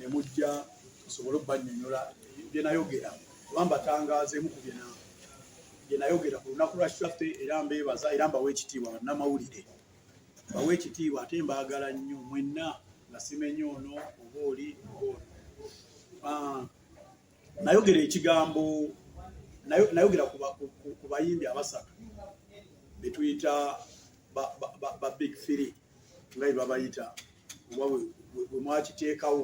ne mujja tusobole okubanyonnyola bye nayogera kuba mbatangazeemu ku bye nayogera ku lunaku lwa kitaffe era mbeebaza era mbawa ekitiibwa bannamawulire bawa ekitiibwa ate mbaagala nnyo mwenna nga simenye ono oba oli nayogera ekigambo nayogera ku bayimbi abasatu betuyita ba big three nga bwe babayita oba bwe mwakiteekawo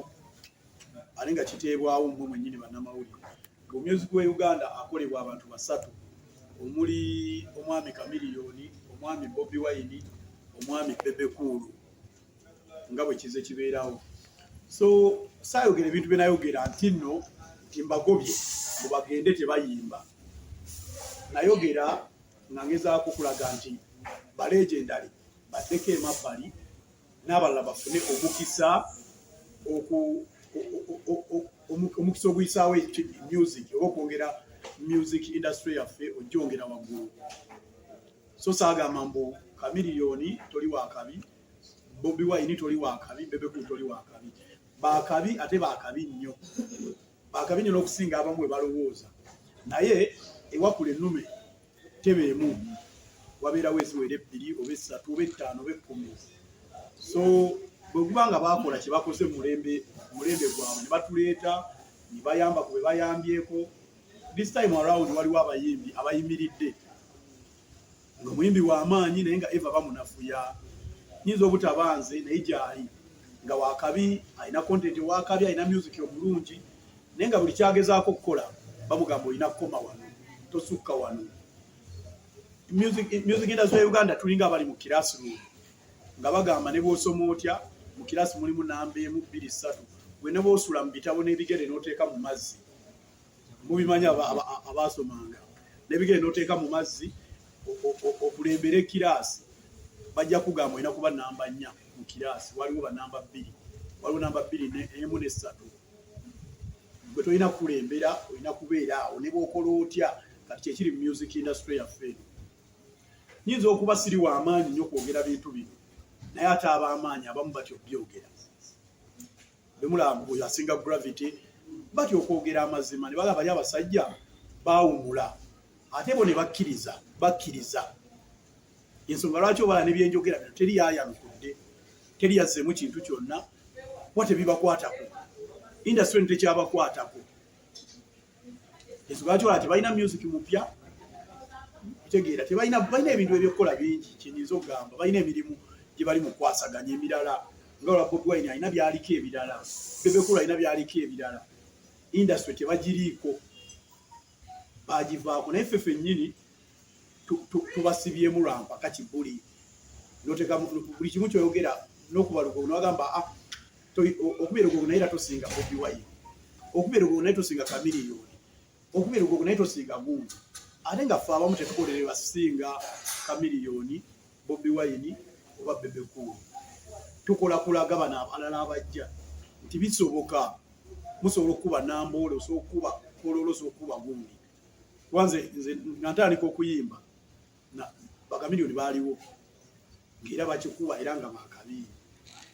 ate nga kiteebwawo mmwe mwennyini bannamawulire. Mu music wa Uganda akolebwa abantu basatu omuli omwami Kamiliyoni, omwami Bobiwine, omwami Bebekulu nga bwe kize kibeerawo. So saayogera ebintu bye nayogera nti nno nti mbagobye ngo bagende tebayimba. Nayogera nga ngezaako kulaga nti balegendary baddeko emabbali n'abalala bafune omukisa omukisa oguyisaawo music oba okwongera music industry yaffe ogyongera waggulu. So saagamba mbu Kamiliyoni toli wakabi, Bobiwine toli wakabi, Bebekulu toli wakabi. Bakabi ate bakabi nnyo. Bakabi nnyo n'okusinga abamu bwe balowooza. Naye ewakula ennume tebeemu wabeerawo eziwera ebbiri oba essatu oba ettaano oba ekkumi. So bwe kuba nga baakola kye bakoze mu mulembe gwabwe ne batuleeta ne bayamba ku be bayambyeko. This time around waliwo abayimbi abayimiridde nga muyimbi w'amaanyi naye nga eva bamunafuya nyinza obutabanze naye gyali nga wakabi alina content wakabi alina music omulungi naye nga buli kyagezaako okukola bamugamba olina kukoma wano tosukka wano. Music industry ya Uganda tulinga abali mu classroom nga bagamba ne bw'osoma otya mu kirasi mulimu namba emu bbiri ssatu gwe ne bw'osula mu bitabo n'ebigere n'oteeka mu mazzi mubimanya abaasomanga n'ebigere n'oteeka mu mazzi okulembera ekiraasi bajja kugamba olina kuba namba 4 mu kiraasi waliwo ba namba 2 waliwo namba 2 emu n'essatu gwe tolina kulembera olina kubeera awo ne bw'okola otya kati kyekiri mu music industry yaffe. Nyinza okuba siri wa amaanyi nnyo kwogera bintu bino naye ate ab'amaanyi abamu batyo byogera bemulaba oyo asinga gravity batyo okwogera amazima ne bagamba bali abasajja baawumula ate bo ne bakkiriza ensonga lwaki obala ne byenjogera bino teri yayanukudde teri yazzeemu kintu kyonna kuba tebibakwatako industry tekyabakwatako ensonga lwaki obala tebalina music mupya kitegeera tebalina ebintu ebyokukola bingi kyenyinza okugamba balina emirimu gye bali mu kwasaganya emirala nga olwa Bobiwine alina byaliko ebirala Bebekulu alina byaliko ebirala industry tebagiriiko bagivaako naye ffe ffennyini tubasibyemu lwampaka kibuli noteeka buli kimu kyoyogera n'okubalugo nogamba okubeera ogogo naye era tosinga Bobiwine okubeera ogogo naye tosinga Kamiliyoni okubeera ogogo naye tosinga Gungu ate nga ffe abamu tetukolererwa singa Kamiliyoni Bobiwine oba Bebekulu tukola kulaga bano abalala abajja nti bisoboka musobola okuba Namboole osobola okuba Kololo osobola okuba gundi wanze nze natandika okuyimba ba Kamiliyoni baaliwo ng'era bakikuba era nga bakabi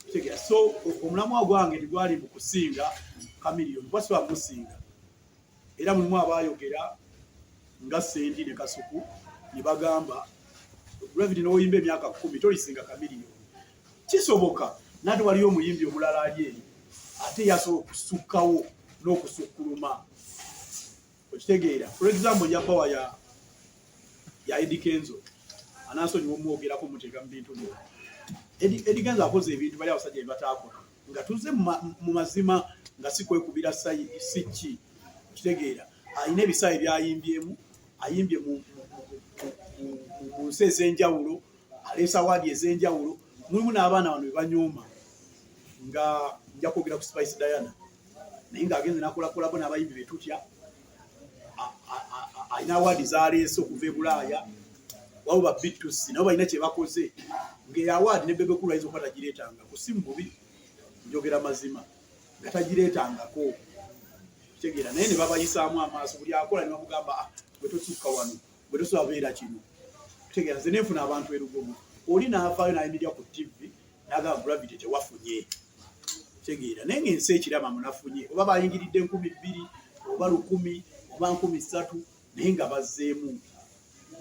kitegeera. So omulamwa gwange tegwali mu kusinga Kamiliyoni kuba siba musinga era mulimu abaayogera nga Sendi ne Kasuku ne bagamba gravity n'oyimba emyaka 10 tolisinga Kamiliyoni. Kisoboka nate waliyo omuyimbi omulala ali eri ate yasobola okusukkawo n'okusukkuluma okitegeera. For example ya power ya Eddie Kenzo anasonyiwa omwogerako muteeka mu bintu bino. Eddie Kenzo akoze ebintu bali abasajja bye bataakola nga tuze mu mazima nga si kwekubira si ki okitegeera. Alina ebisaawe byayimbyemu ayimbye mu nsi ez'enjawulo aleesa awaadi ez'enjawulo mulimu n'abaana bano be banyooma nga nja kwogera ku Spice Diana naye ng'agenze n'akolakolako n'abayimbi be tutya alina awaadi z'aleese okuva e Bulaaya wabo ba B2C nabo balina kye bakoze ng'eyo awaadi ne Bebekulu ayinza okuba tagireetangako si mububi njogera mazima nga tagireetangako kitegeera naye ne babayisaamu amaaso buli akola ne bamugamba bwe tosukka wano bwe tosobola beera kino kitegeera. Nze neefuna abantu erugomo oli n'avaayo n'ayimirira ku TV n'agamba gravity tewafunye tegeera naye ng'ensi ekirama munafunye oba bayingiridde 2,000 oba 1,000 oba 3,000 naye nga bazzeemu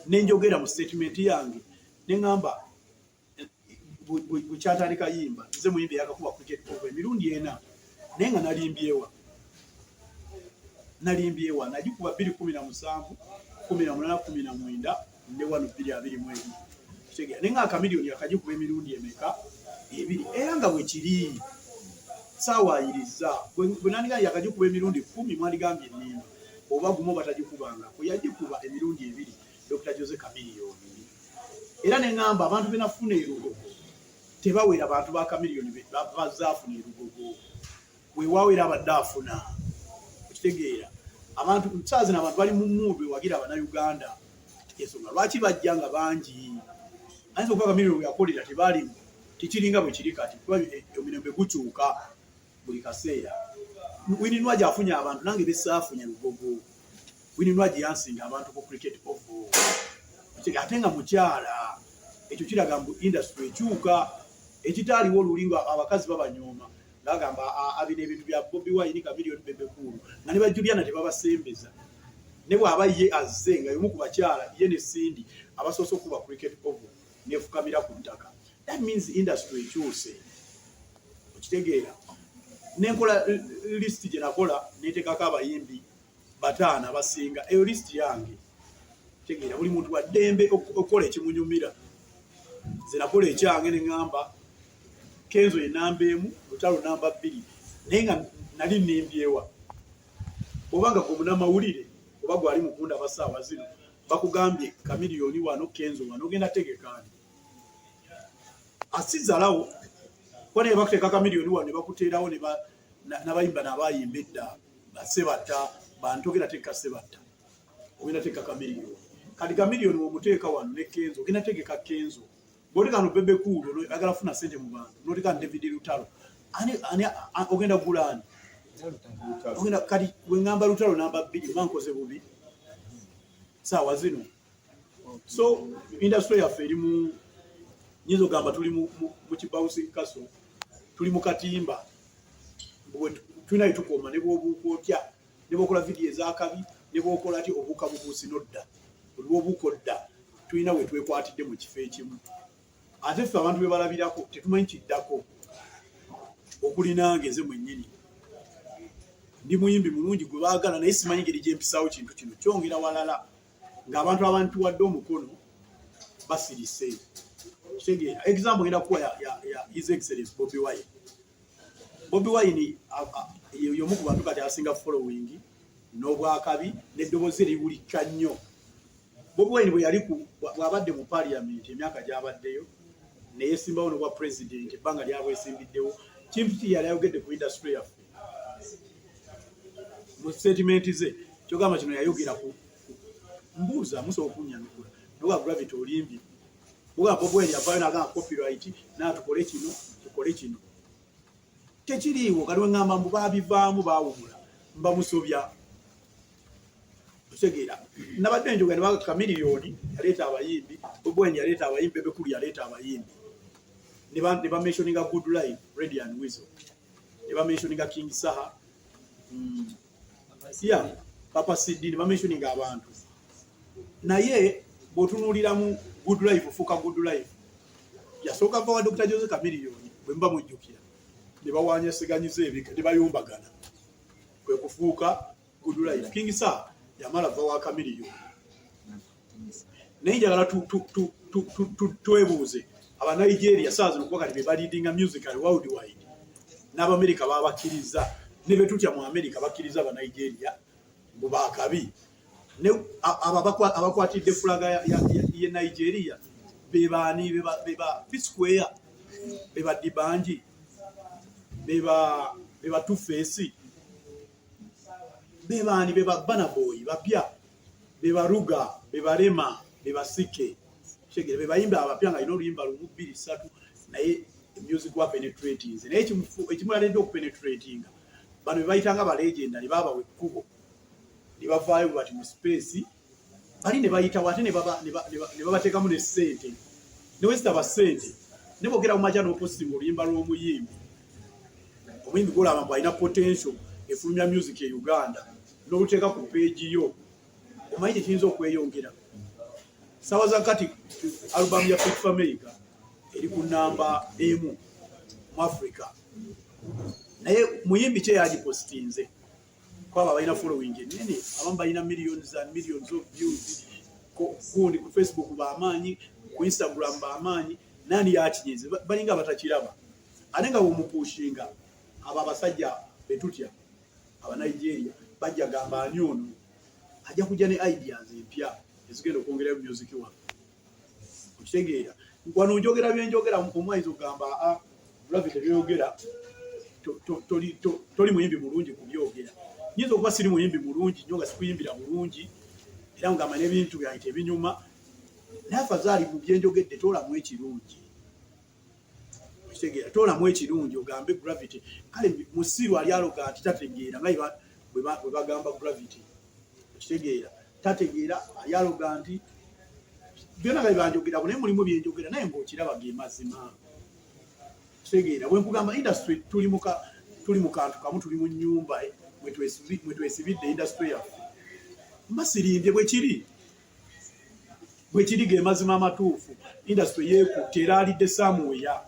nenjogera mu statement yange neŋŋamba bukyatandika yimba nze muyimbi yakakuba cricket over emirundi 4 naye nga nalimbyewa nagikuba 2017 18 19 ne 1 2 naye nga akamiliyoni akagikuba emirundi emeka 2 era nga bwe kiri saawayiriza bwe nandiga yakagikuba emirundi 10 mwandigambye ennimba oba gumu batagikubanga kwe yagikuba emirundi 2 Dr. Jose Kamiliyoni era neŋŋamba abantu benafuna erugogo tebawera abantu ba Kamiliyoni bazaafuna erugogo weewaawo abadde afuna okitegeera abantu nsaazi n'abantu bali mu mmuudu ewagira Abannayuganda ensonga lwaki bajja nga bangi ayinza okuba Kamiliyoni yakolera tebalimu tikiringa bwe kiri kati kuba omulembe gukyuka buli kaseera Wininwaji afunye abantu nange besaafunye lugogo Wininwaji yansinga abantu ku cricket ovo ate nga mukyala ekyo kiraga mbu industry ekyuka ekitaaliwo olulingo abakazi babanyooma ngagamba abina ebintu bya Bobiwine Kamiliyoni bebekulu nga ne ba Juliana tebabasembeza ne bw'aba ye azze nga yomu ku bakyala ye ne Cindy abasoose okuba cricket ovo nefukamira ku ttaka. That means industry ekyuse okitegeera nenkola list gye nakola neteekako abayimbi 5 basinga eyo list yange tegeera buli muntu wa ddembe okukola ekimunyumira nze nakola ekyange neŋŋamba Kenzo ye namba 1 Lutalo namba 2 naye nga nali nimbyewa obanga gwe munamawulire oba gwali mukunda basaawa zino bakugambye Kamiliyoni wano Kenzo wano ogenda tegekaani asizalawo kwa ne bakuteeka Kamiliyoni wano ne bakuteerawo n'abayimba n'abayimba edda basebata bantogera teka sebata ogenda teka Kamiliyoni kati Kamiliyoni omuteeka wano ne Kenzo ogenda tegeka Kenzo bw'otekano bebe kuulo agala funa sente mu bantu n'otekano David Lutalo ani ogenda gulaani ogenda kati weŋŋamba Lutalo namba 2 mankoze bubi saawa zino so industry yaffe eri mu nyizo gamba tuli mu kibouncing castle tuli mu katimba tulina etukoma ne bw'obuuka otya ne bw'okola vidiyo ez'akabi ne bw'okola ati obuuka bubuusi n'odda oliwo obuuka odda tulina we twekwatidde mu kifo ekimu ate ffe abantu be balabirako tetumanyi kiddako okuli nange nze mwennyini ndi muyimbi mulungi gwe baagala naye simanyi ngeri gye mpisaawo kintu kino kyongera walala ng'abantu abantuwadde omukono basirise kitegeera example ngenda kuwa ya His Excellency Bobiwine. Bobiwine y'omu ku bantu kati asinga following n'obwakabi n'eddoboozi eriwulika nnyo. Bobiwine bw'abadde mu parliament emyaka gy'abaddeyo ne yeesimbawo n'obwa president ebbanga lyabwesimbiddewo kintu ki yali ayogedde ku industry yaffe mu statement ze kyogamba kino yayogera ku mbuuza musobola okunnyanukula n'obwa gravity olimbi bwa Bobiwine yavaayo n'agamba copyright tukole kino tekiriiwo kaliwe ŋŋamba mbu baabivaamu baawumula mbamusobya otegeera nabadde njoga ne baga Kamiliyoni yaleeta abayimbi Bobiwine yaleeta abayimbi bebekulu yaleeta abayimbi ne bamentioninga Good Life Radio and Weasel ne bamentioninga King Saha Papa Sidi ne bamentioninga abantu naye bw'otunuulira mu Good Life ofuuka Good Life yasooka va wa Dr. Jose Kamiliyoni bwe mba mujjukira ne bawanyeseganyiza ebika ne bayombagana kwe kufuuka Good Life. King Saha yamala va wa Kamiliyoni naye njagala twebuuze aba Nigeria saa zino kuba kati be baleadinga musical worldwide n'Abamerika babakkiriza ne be tutya mu Amerika bakkiriza aba Nigeria mbu baakabi ne abakwatidde fulaga ye Nigeria bebaani beba P-Square beba Dibanji beba Two-Face bebaani beba Banaboy bapya beba Ruga beba Rema beba Sike shegere bebayimba abapya nga ino luyimba lumu 2 3 naye music wa penetrating naye ekimuladde okupenetratinga bano bebayitanga ba legendary baba wekkubo libavaayo bati mu space bali ne bayita wate ne babateekamu ne ssente ne wesita ba ssente ne boogera mu majja n'opostinga oluyimba lw'omuyimbi omuyimbi golaba mbu alina potential efulumya music e Uganda n'oluteeka ku page yo omanyi tekiyinza okweyongera. Sawa za kati album ya Fit for America eri ku namba 1 mu Africa, naye muyimbi kye yagipostinze kwaba balina following nene, abamu balina millions and millions of views kundi ku Facebook bamaanyi, ku Instagram bamaanyi, nani yakinyeze balinga batakiraba. Ate nga bw'omupushinga abo abasajja betutya aba Nigeria bajja gamba ani ono ajja kujja ne ideas empya ezigenda okwongera music wa okitegeera. Wano njogera byenjogera omwaizi ogamba Bravity byogera toli muyimbi mulungi kubyogera. Nyinza okuba siri muyimbi mulungi nnyo nga sikuyimbira bulungi era ngamba n'ebintu byange tebinyuma, naye afazali mu byenjogedde toolamu ekirungi. Okitegeera, toolamu ekirungi ogambe Gravity kale musiru ali aloga nti tategeera nga bwe bagamba Gravity. Okitegeera, tategeera ali aloga nti byonna nga banjogera naye mulimu byenjogera naye ng'okiraba ge mazima. Okitegeera, bwe nkugamba industry tuli mu kantu kamu, tuli mu nnyumba mwe twesibidde industry yaffe. Mbasirimbye bwe kiri ge mazima amatuufu. Industry yeekutte eraalidde somewhere.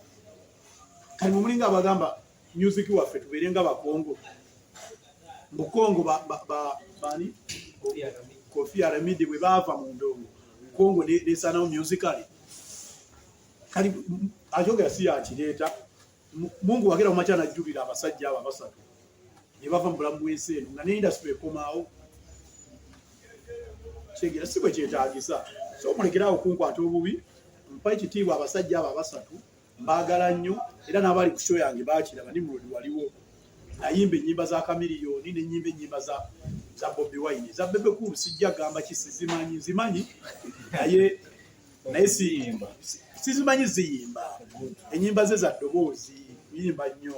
Kali mulinga abagamba music waffe tubeere nga bakongo. Mu Kongo bani Kofi Aramidi bwe baava mu ndongo Kongo nesanawo musically. Kali ajogera si yakireeta. Mungu wagera mu makya najjulira abasajja abo abasatu ne bava mu bulamu bw'ensi eno nga ne industry ekomaawo. Kitegeera si bwe kyetaagisa. So mulekerawo okunkwata obubi. Mpa ekitiibwa abasajja abo abasatu, mbaagala nnyo era n'abali ku show yange baakiraba ni mulodi waliwo. Nayimba ennyimba za Kamiliyoni n'ennyimba ennyimba za Bobiwine. Za Bebe Cool sijja gamba kisizimanyi nzimanyi naye sizimanyi ziyimba. Ennyimba ze za ddoboozi yimba nnyo.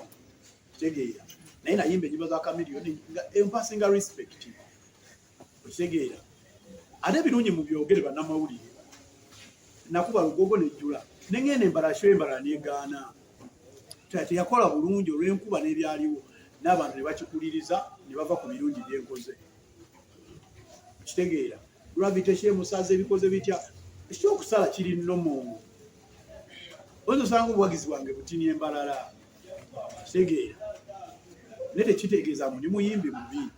Kitegeera. Naye nayimba ennyimba za Kamiliyoni nga empasinga respect. Kitegeera. Ate birungi mu byogere bannamawulire. Nakuba lugogo nejjula. Nengende embalasho embala negaana. Teyakola bulungi olw'enkuba n'ebyaliwo. N'abantu ne bakikuliriza ne bava ku birungi byenkoze. Kitegeera. Gravity shemusaze ebikoze bitya. Ekyokusala kiri nnomo. Osanga obuwagizi bwange butini embalala. Kitegeera. Nete kitegeeza mu muyimbi mubi.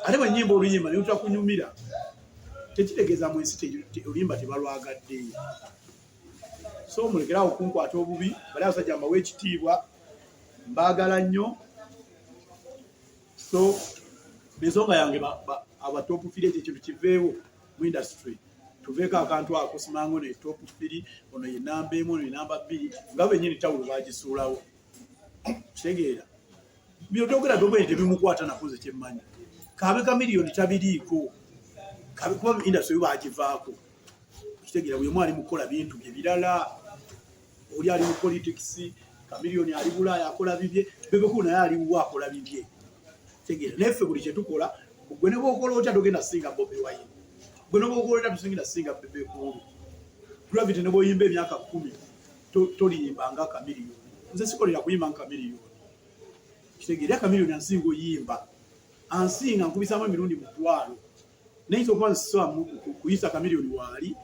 Ate bwe nnyimba oluyimba ne lutakunyumira. Tekitegeeza mu ensi oluyimba tebalwagadde. So mulekerawo okunkwata obubi, bali abasajja mbawe ekitiibwa, mbaagala nnyo. So ensonga yange aba-top 3 ekyo kintu kiveewo mu industry. Tuveeko akantu ako simango ne top 3, ono ye namba 1, ono ye namba 2, nga bennyini tawulo bagisuulawo. Kitegeera. Byotogera dobe tebimukwata nakoze kyemmanyi. Kabe Kamiliyoni tabiriiko. Kabe kuba industry bagivaako. Kitegeera buli mwali mukola bintu bye birala. Oli ali mu politics, Kamiliyoni ali Bulaaya akola bibye, Bebe Cool naye ali wa akola bibye. Kitegeera. Neffe buli kye tukola, gwe ne bw'okola otya togenda singa Bobiwine. Gwe ne bw'okola otya tusingira singa Bebe Cool. Gravity ne bw'oyimba emyaka 10 toliyimba nga Kamiliyoni. Nze sikolera kuyimba nga Kamiliyoni. Kitegeera Kamiliyoni ansinga oyimba. Ansinga nkubisamu emirundi mu 12. Nayinza okuba nsisoba kuyisa Kamiliyoni waali,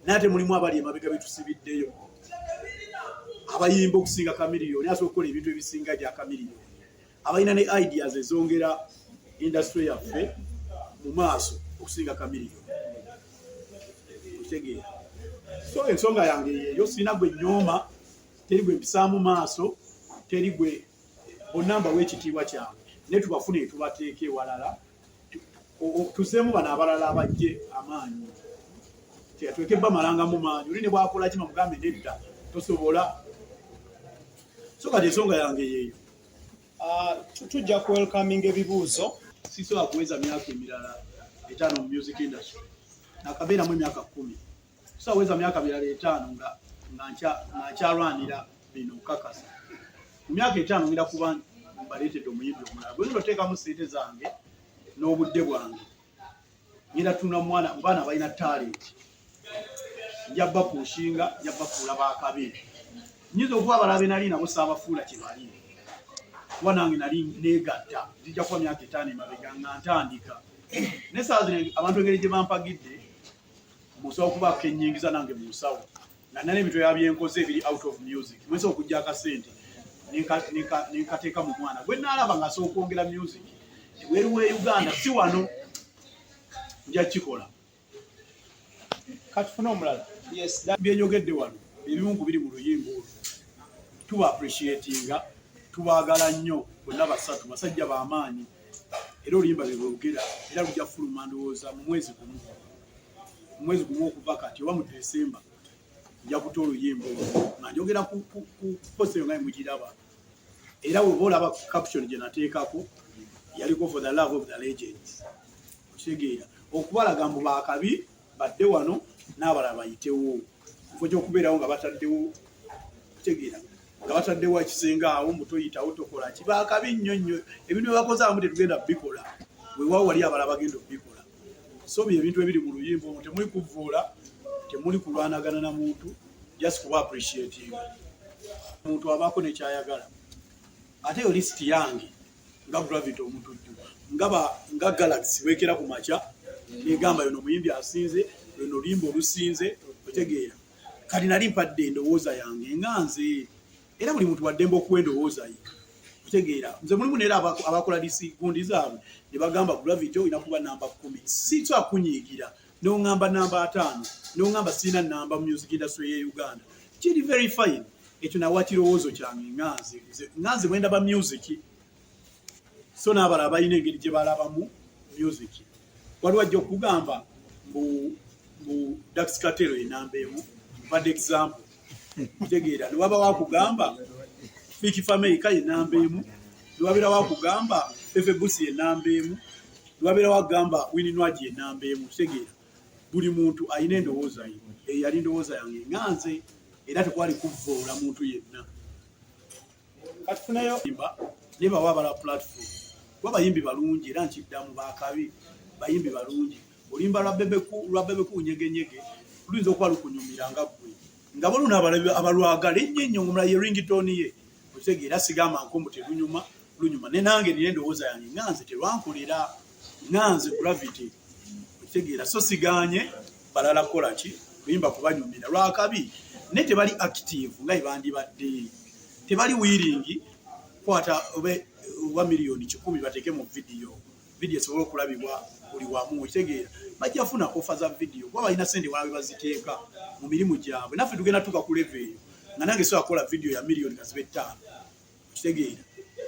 n'ate mulimu abali emabega betusibiddeyo. Abayimba okusinga Kamiliyoni, asobola okukola ebintu ebisinga gya Kamiliyoni. Abalina ne ideas ezongera industry yaffe mu maaso okusinga Kamiliyoni. Okitegeera. So ensonga yange yeeyo, sirina gwe nyooma, teri gwe mpisaamu maaso, teri gwe onamba w'ekitiibwa kyange. Ne tubafune tubateeke walala. Tuseemu bano abalala abajje amaanyi. Tweke bamalanga mu maanyi. Oli ne bwakola kima mugambe nedda tosobola. So kati ensonga yange yeeyo. Tujja ku welcoming ebibuuzo. Sisobola kuweza myaka emirala 5 mu music industry. Nakabeeramu emyaka 10. Sisobola kuweza myaka mirala 5 nga nkyalwanira bino kakasa. Mu myaka 5 ngira kuba mbaleetedde omuyimbi omulala. Bwe ndoteekamu ssente zange n'obudde bwange. Ngira tuna baana balina talent. Nja bapushinga, nja bafuula baakabe. Nyiza okuba abalabe nali nabo saabafuula kye bali. kuba nange nali negatta zijja kuba myaka 5 emabega nga ntandika ne saa zino abantu engeri gye bampagidde musobola okubaako ennyingiza nange mu nsawo nga nali ebintu byenkoze ebiri out of music mwese okujja akasente nenkateeka mu mwana gwe naalaba nga asobola okwongera music ebweru we Uganda si wano nja kikola kati funa omulala byenyogedde wano ebimu ku biri mu luyimba olwo tuba appreciatinga tubaagala nnyo bonna basatu basajja b'amaanyi era oluyimba bwe boogera era lujja kufuluma ndowooza mu mwezi gumu okuva kati oba mu Desemba nja kuta oluyimba olwo nga njogera ku posteyo nga mugiraba era bw'oba olaba caption gye nateekako yaliko for the love of the legends okitegeera okubalaga mbu baakabi badde wano n'abalala bayitewo kifo ky'okubeerawo nga bataddewo okitegeera nga bataddewo ekisenga awo mutoyitawo tokola ki baakabi nnyo nnyo ebintu bye bakoze abamu tetugenda bikola weewaawo wali abalala bagenda obikola so bye ebintu ebiri mu luyimba omwo temuli kuvvuula temuli kulwanagana na muntu just kuba appreciating omuntu abaako nekyayagala ate yo list yange nga gravity omutujju nga galaxy wekera ku makya negamba yono muyimbi asinze yono limbo olusinze otegeera kati nali mpadde endowooza yange enganze era buli muntu waddembe okuwa endowooza ye otegeera nze mulimu neera abakola disi gundi zaabwe ne bagamba gravity olina kuba namba 10 siitso akunyiigira n'oŋŋamba namba 5 n'oŋŋamba sirina namba mu music industry ye Uganda kiri very fine ekyo nawa kirowoozo kyange nganze bwe ndaba music so n'abalala balina engeri gye balabamu music waliwo ajja okugamba mbu Dax Katero ye namba emu badde example kitegeera ne waba wakugamba Fiki Fameka ye namba emu ne wabeera wakugamba Fefe Busi ye namba emu ne wabeera wakugamba Winnie Nwagi ye namba emu kitegeera buli muntu alina endowooza ye yali ndowooza yange nganze era tekwali kuvvoola muntu yenna kati funayo ne bawa abala platform kuba bayimbi balungi era nkiddamu baakabi bayimbi balungi olimba lwa bebeku nyegenyege luyinza okuba lukunyumira nga ggwe nga boluna abalwagala ennyo omulala ye ringtone ye otegeera sigamba nkombo lunyuma ne nange nina endowooza yange nganze terwankolera nganze gravity otegeera so siganye balala kukola ki luyimba kubanyumira lwakabi ne tebali active nga ebandibadde tebali willing kwata oba miliyoni 10 bateeke mu video esobola okulabibwa buli wamu otegeera bajja funa ofa za video kuba balina sente walabe baziteeka mu mirimu gyabwe naffe tugenda tuka ku level eyo nga nange so akola video ya miliyoni kazibe 5 okitegeera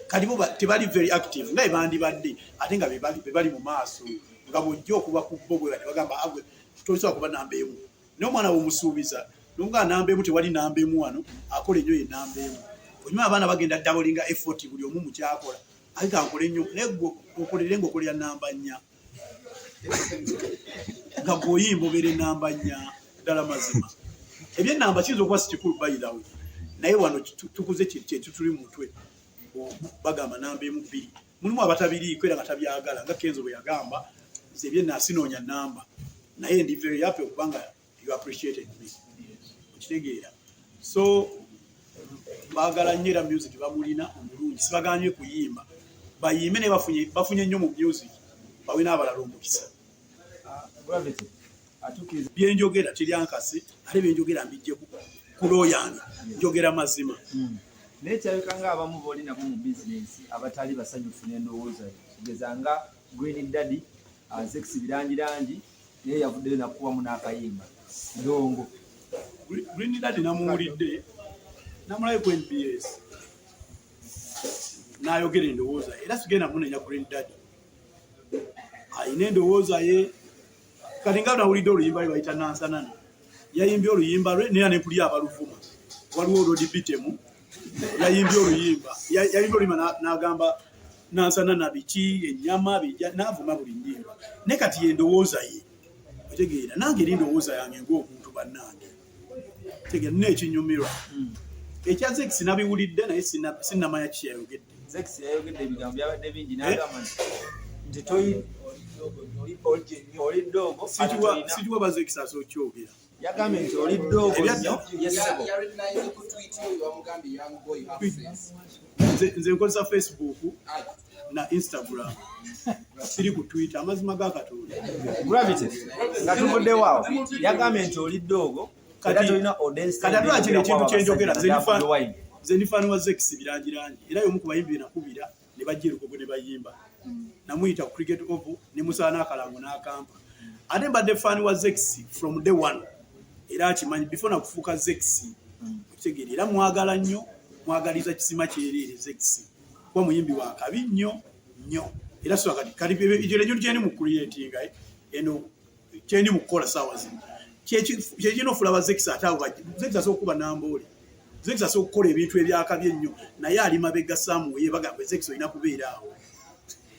kati bo tebali very active nga ebandibadde ate nga bebali mu maaso nga bojja okuba ku bo bwe bagamba agwe tosobola kuba namba emu n'omwana w'omusuubiza nonga namba emu tewali namba emu wano akola ennyo ye namba emu onyuma abaana bagenda dabolinga effort buli omu mu kyakola ate kankole nnyo negwo okolere ng'okolera namba 4 nga bw'oyimba obeera namba 4 ddala mazima ebyennamba kiyinza okuba si kikulu bayirawe naye wano tukuze kyetu tuli mutwe bagamba namba emu 2 mulimu abatabiriiko era nga tabyagala nga Kenzo bwe yagamba nze ebyenna sinoonya namba naye ndi very happy okubanga you appreciated me okitegeera so baagala nnyo era music bamulina omulungi sibaganye kuyimba bayimbe ne bafunye nnyo mu music bawe n'abalala omukisa byenjogera teryankase ate byenjogera mbijje kulo yange njogera mazima naye kyabika nga abamu boolinabo mu bizinensi abatali basanyufu n'endowooza kigeza nga Green Daddy Sex birangirangi naye yavuddeyo nakuwamu n'akayimba ndongo Green Daddy namuwulidde namulayo ku NBS n'ayogera endowooza era sigenda munenya Green Daddy ayina endowooza ye kati nga nawulidde oluyimba lwe bayita Nansanana yayimbye oluyimba lwe nera nepuli abaluvuma waliwo olodibitemu yayimbye oluyimba n'agamba Nansanana biki ennyama bijja n'avuma buli nnyimba ne kati ye endowooza ye otegeera nange eri ndowooza yange ng'omuntu bannange tegeera nekinyumirwa ekya Zex nabiwulidde naye sinnamanya kiyayogedde Zex yayogedde ebigambo byabadde bingi n'agamba nti oli ddoogo situwa ba Zex asokyogera yagambye nti oli ddoogo ebyadda yesebo nze nkozesa Facebook na Instagram. Siri ku Twitter amazima ga Katonda. Gravity. Nga tuvudde waawo. Yagambye nti oli ddogo. Kati olina audience. Kati atula kino ekintu kye njogera nze nifano wa Zex birangirangi. Era y'omu ku bayimbi nakubira ne bajja erugogo ne bayimba. Namuyita ku cricket ovu ne musaana akalango n'akampa. Ate mbadde fan wa Zex from day one. Era akimanyi before nakufuuka Zex. Kitegeera era mwagala nnyo, mwagaliza kisima kyerere Zex. Kwa muyimbi wa kabi nnyo. Era so kati ejjo lenyo kyeni mu creating eno kyeni mu kola sawa zino. Kyekino fulaba Zex atawo Zex asokuba nambole. Zex asokukola ebintu ebyakabye nnyo naye ali mabega samu yebaga Zex olina kubeera awo.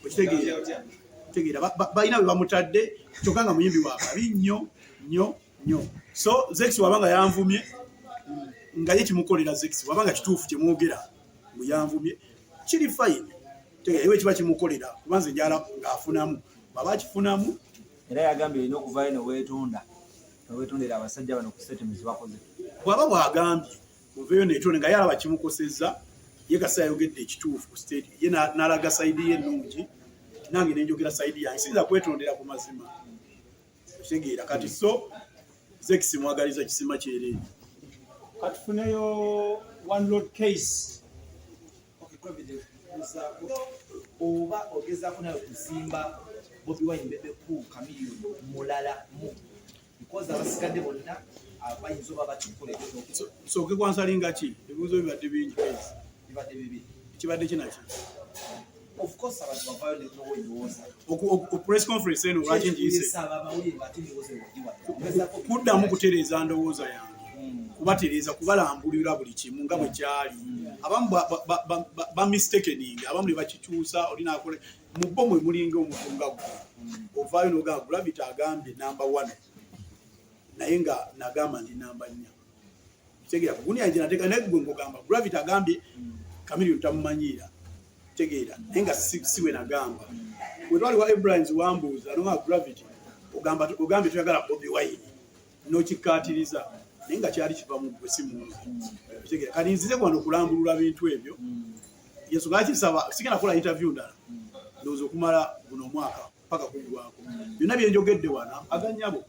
Kitegeera balina bwe bamutadde kyokanga muyimbi wa kabi nnyo. So Zex wabanga yanvumye nga ye kimukolera Zex wabanga kituufu kye mwogera mu yanvumye kiri fine. Ewe kiba kimukolera kubanze njala ngaafunamu baba kifunamu. Era yagambye olina okuvayo nowetondera abasajja bano ku statements bakoze. Bwaba bwagambye oveyo netonde nga yalaba kimukosezza ye gasa yayogedde ekituufu ku state ye n'alaga sayidi ye ennungi nange nenjogera sayidi yange sinza kwetondera ku mazima. Kitegeera kati so Zex mwagaliza kisima kyerere. Kati tufuneyo one road case. Oba ogezaako nayo kuzimba Bobiwine bebe ku kamiliyoni mulala mu because abasigadde bonna abayinza oba bakikola ekyo. So ke kwansalinga ki ebibuzo bibadde bingi case Bibadde bibi. kibadde kinaki Of course abantu bavayo n'endowooza. ku press conference eno lwaki njiyise Abamawulire bati ndowooza ewagiwa. kuddamu kutereeza ndowooza yange kubatereeza kubalambulira buli kimu nga bwe kyali. Abamu ba mistakening abamu ne bakikyusa olina akole mu bbo mwe mulinga omutunga gwe ovaayo n'ogamba Gravity agambye namba 1 naye nga nagamba ndi namba 4. Kitegeera kuguni yange nateeka naye gwe ngogamba Gravity agambye Kamiliyoni tamumanyiira. Kitegeera naye nga siwe nagamba bwe twali wa Ibrahim wambuuza nonga Gravity ogambye tuyagala Bobiwine n'okikkaatiriza naye nga kyali kiva mu gwe simunzi. Kitegeera kati nzize kwano okulambulula bintu ebyo Yesu gakisaba sigenda kola interview ndala ndowooza okumala guno omwaka paka kugwako byonna byenjogedde wana aganyabo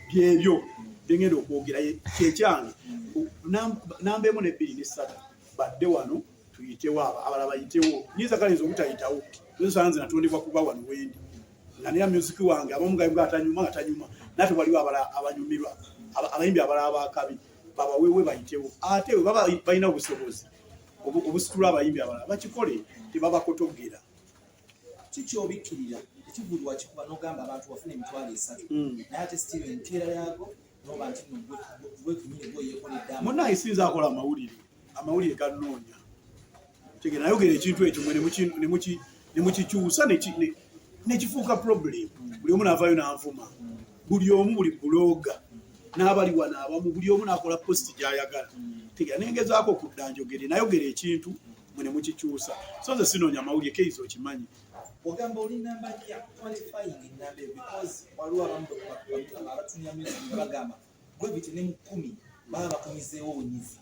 byebyo byengenda okwogera kyekyange namba 1 ne 2 ne 3 badde wano tuyitewo abala bayitewo nyinza kalinza obutayitawo nsanze natondebwa kuba wano wendi nga nera music wange abamu nga atanyuma nate waliwo abala abanyumirwa abayimbi abala abakabi baba wewe bayitewo ate baba balina obusobozi obusitula abayimbi abala bakikole tebabakotogera. Kikyobikirira ekivudwa kikuba n'ogamba abantu bafuna emitwalo 3 naye ate still enteera yaago noba nti gwekumire gweyekoledde munaye sinza akola amawulire ganoonya. Kitegeera nayogera ekintu ekyo mwe ne mukikyusa nekifuuka problem. Buli omu naavaayo n'anvuma buli omu buli buloga n'abali wano abamu buli omu n'akola posti gy'ayagala. Kitegeera nengezaako okudda njogere nayogera ekintu mwe ne mukikyusa so nze sinoonya amawulire keizo okimanyi. Ogamba oli namba ya quantifying namba because waliwo abamu abatunya music bagamba Gravity ne mu 10 baba bakumizeewo onyizi.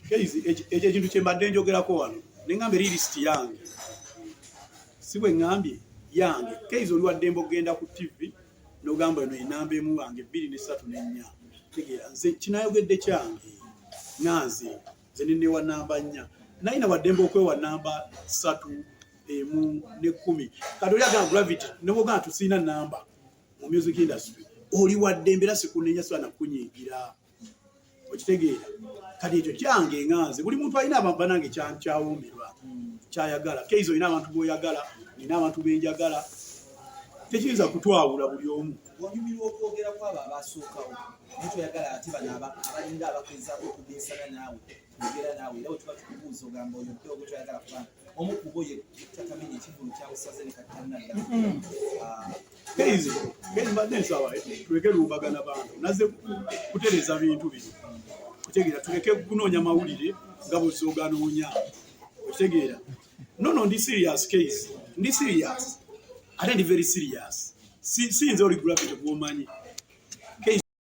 Ekyo ekintu kye mbadde njogerako wano neŋŋambye list yange si bwe ŋŋambye yange keizo oli waddembe okugenda ku TV n'ogamba eno enamba emu wange 2 ne 3 ne 4. Tegeera nze kinayogedde kyange nze nenewa namba 4 naye nawaddembe okwewa namba 3 emu ne 10. Kati oli agamba Gravity nebwogamba tusiina namba mu music industry oli waddembe era sikunenya sana kunyiigira. Okitegeera kati ekyo kyange nganze buli muntu alina abantu nange kyawumirwa kyayagala. Keizo olina abantu boyagala nina abantu benjagala tekiyinza kutwawula buli omu. Wanyumirwa okwogera kwabo abasookawo naye toyagala ate bano abalinga abagezaako okubinsana naawe ogera naawe era wetuba tukubuuza ogamba oyo mpewo gwe toyagala kubanga omu ku bo ye tatamenya ekivulu kyabusaze ne katanadda. Keizo mbadde nsaba tuleke lumbagana bantu naze kutereeza bintu bino. Okitegeera tuleke kunoonya mawulire nga bw'ozoganoonya. Okitegeera no ndi serious case ndi serious ate ndi very serious. Sinze oli Gravity bw'omanyi